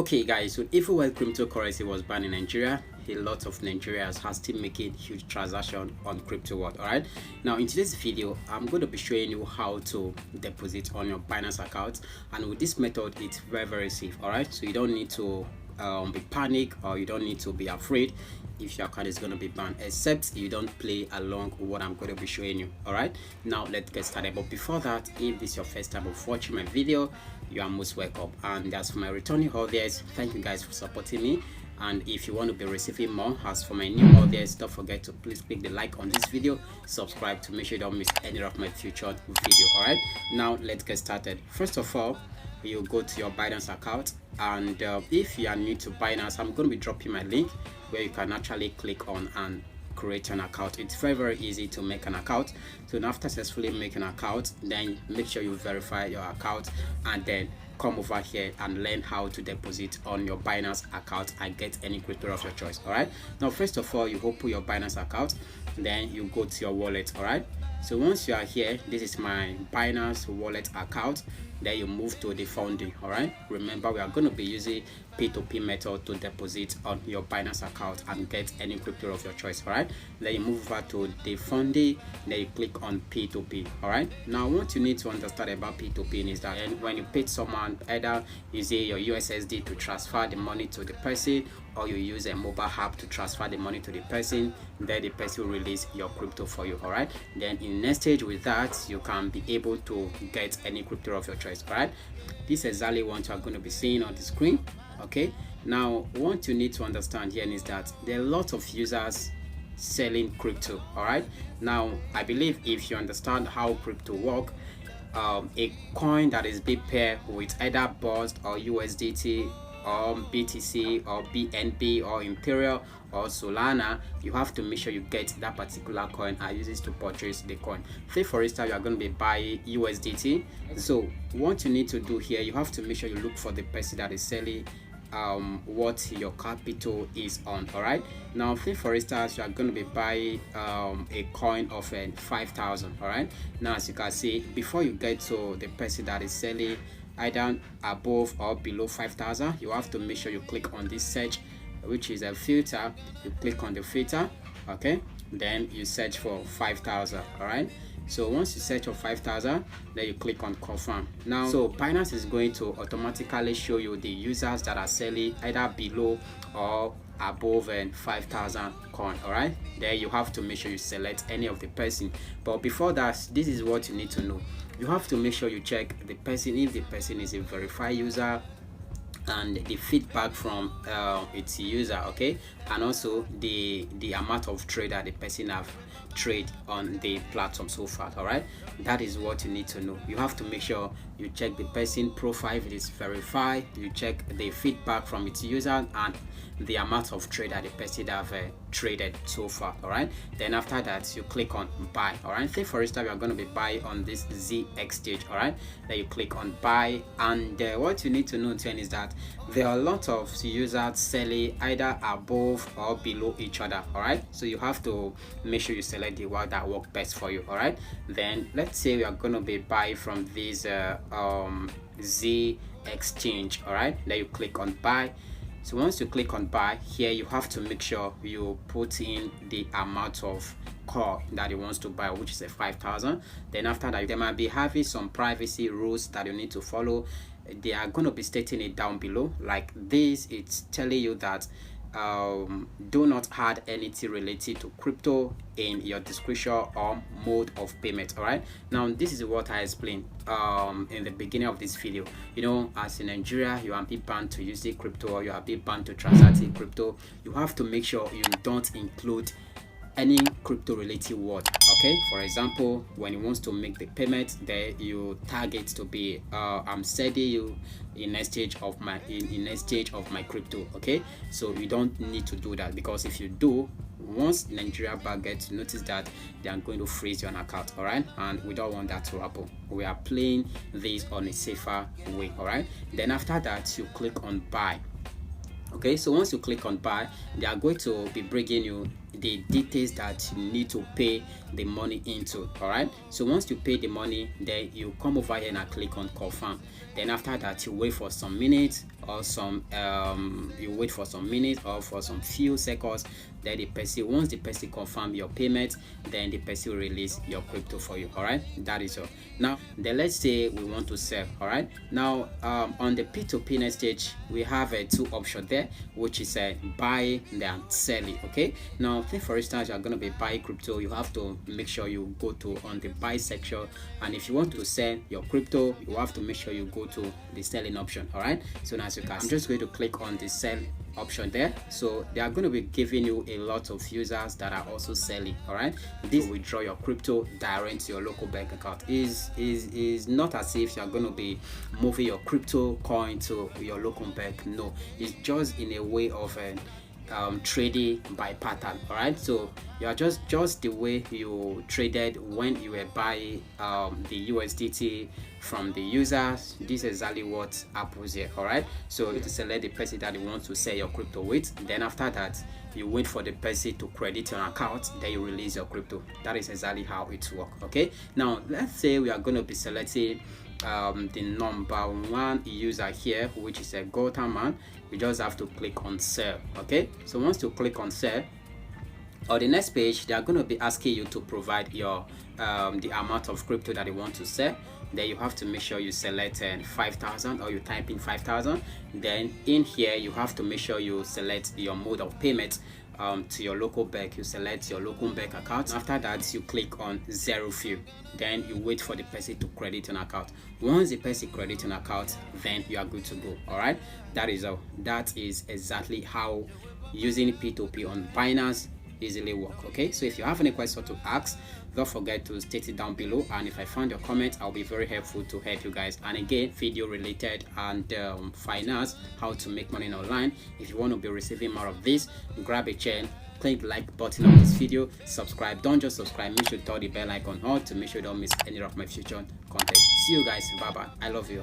Okay guys, so even when cryptocurrency was banned in Nigeria, a lot of Nigerians are still making huge transactions on crypto world. Alright, now in today's video I'm going to be showing you how to deposit on your Binance account, and with this method it's very safe. Alright, so you don't need to be panic, or you don't need to be afraid if your account is going to be banned, except you don't play along with what I'm going to be showing you. Alright, now let's get started. But before that, if this is your first time of watching my video, you are most welcome. And as for my returning audience, thank you guys for supporting me. And if you want to be receiving more, as for my new audience, don't forget to please click the like on this video, subscribe to make sure you don't miss any of my future video. Alright, now let's get started. First of all, you go to your Binance account, and if you are new to Binance, I'm going to be dropping my link where you can actually click on and create an account. It's very easy to make an account. So after successfully making an account, then make sure you verify your account, and then come over here and learn how to deposit on your Binance account and get any crypto of your choice. All right, now first of all, you open your Binance account, then you go to your wallet. All right, so once you are here, this is my Binance wallet account. Then you move to the funding. All right, remember we are going to be using P2P method to deposit on your Binance account and get any crypto of your choice. All right, then you move over to the funding, then you click on P2P. All right, now what you need to understand about P2P is that when you pay someone, either using your USSD to transfer the money to the person, or you use a mobile app to transfer the money to the person, then the person will release your crypto for you. All right, then in next stage with that, you can be able to get any crypto of your choice. All right, this is exactly what you are going to be seeing on the screen. Okay, now what you need to understand here is that there are a lot of users selling crypto. All right, now I believe if you understand how crypto work, a coin that is being paired with either BUSD or USDT or BTC or BNB or Imperial or Solana, you have to make sure you get that particular coin and use it to purchase the coin. Say for instance you are going to be buying USDT, so what you need to do here, you have to make sure you look for the person that is selling what your capital is on. All right, now say for instance you are going to be buying a coin of 5,000. all right, now as you can see, before you get to the person that is selling either above or below 5,000, you have to make sure you click on this search, which is a filter. You click on the filter, okay, then you search for 5,000. all right, so once you search for 5,000, then you click on confirm. Now so Binance is going to automatically show you the users that are selling either below or above 5,000 coin. all right, then you have to make sure you select any of the person. But before that, this is what you need to know. You have to make sure you check the person, if the person is a verified user, and the feedback from its user, okay, and also the amount of trade that the person have trade on the platform so far. All right, that is what you need to know. You have to make sure you check the person profile, if it is verified, you check the feedback from its user and the amount of trade that the person have traded so far. All right, then after that you click on buy. All right, say for instance you are going to be buy on this Z exchange. All right, then you click on buy, and what you need to know then is that there are a lot of users selling either above or below each other. All right, so you have to make sure you select the one that work best for you. All right, then let's say we are going to be buy from this Z exchange. All right, then you click on buy. So once you click on buy here, you have to make sure you put in the amount of coin that you want to buy, which is a 5,000. Then after that, they might be having some privacy rules that you need to follow. They are going to be stating it down below like this. It's telling you that do not add anything related to crypto in your description or mode of payment. All right, now this is what I explained in the beginning of this video. You know, as in Nigeria, you are being banned to use the crypto, or you are being banned to transact in crypto. You have to make sure you don't include any crypto related word. Okay, for example, when you want to make the payment, there you target to be I'm sending you in next stage of my next stage of my crypto. Okay, so you don't need to do that, because if you do, once Nigeria bank gets to notice that, they are going to freeze your account. All right, and we don't want that to happen. We are playing this on a safer way. All right, then after that you click on buy. Okay, so once you click on buy, they are going to be bringing you the details that you need to pay the money into. All right, so once you pay the money, then you come over here and click on confirm. Then after that, you wait for some minutes or some or for some few seconds. Then the person, once the person confirm your payment, then the person will release your crypto for you. All right, that is all. Now then, let's say we want to sell. All right, now on the P2P next stage, we have two options there, which is buy and sell it. Okay, now say for instance you are going to be buying crypto, you have to make sure you go to on the buy section, and if you want to sell your crypto, you have to make sure you go to the selling option. All right, so now as you can, I'm just going to click on the sell option there. So they are going to be giving you a lot of users that are also selling. All right, this withdraw your crypto direct to your local bank account. Is not as if you are going to be moving your crypto coin to your local bank. No, it's just in a way of trading by pattern. All right, so you are just the way you traded when you were buying the USDT from the users. This is exactly what happens here. All right, so you select the person that you want to sell your crypto with, then after that you wait for the person to credit your account, then you release your crypto. That is exactly how it works. Okay, now let's say we are going to be selecting the number one user here, which is a Gotaman. You just have to click on sell. Okay, so once you click on sell, on the next page they are going to be asking you to provide your the amount of crypto that you want to sell. Then you have to make sure you select 5,000, or you type in 5,000. Then in here you have to make sure you select your mode of payment to your local bank. You select your local bank account. After that you click on zero fee, then you wait for the person to credit an account. Once the person credits an account, then you are good to go. All right, that is all. That is exactly how using P2P on Binance easily work. Okay, so if you have any question to ask, don't forget to state it down below, and if I find your comment, I'll be very helpful to help you guys. And again, video related and finance, how to make money online. If you want to be receiving more of this, grab a chain, click the like button on this video, subscribe. Don't just subscribe, make sure you turn the bell icon on to make sure you don't miss any of my future content. See you guys, bye bye. I love you.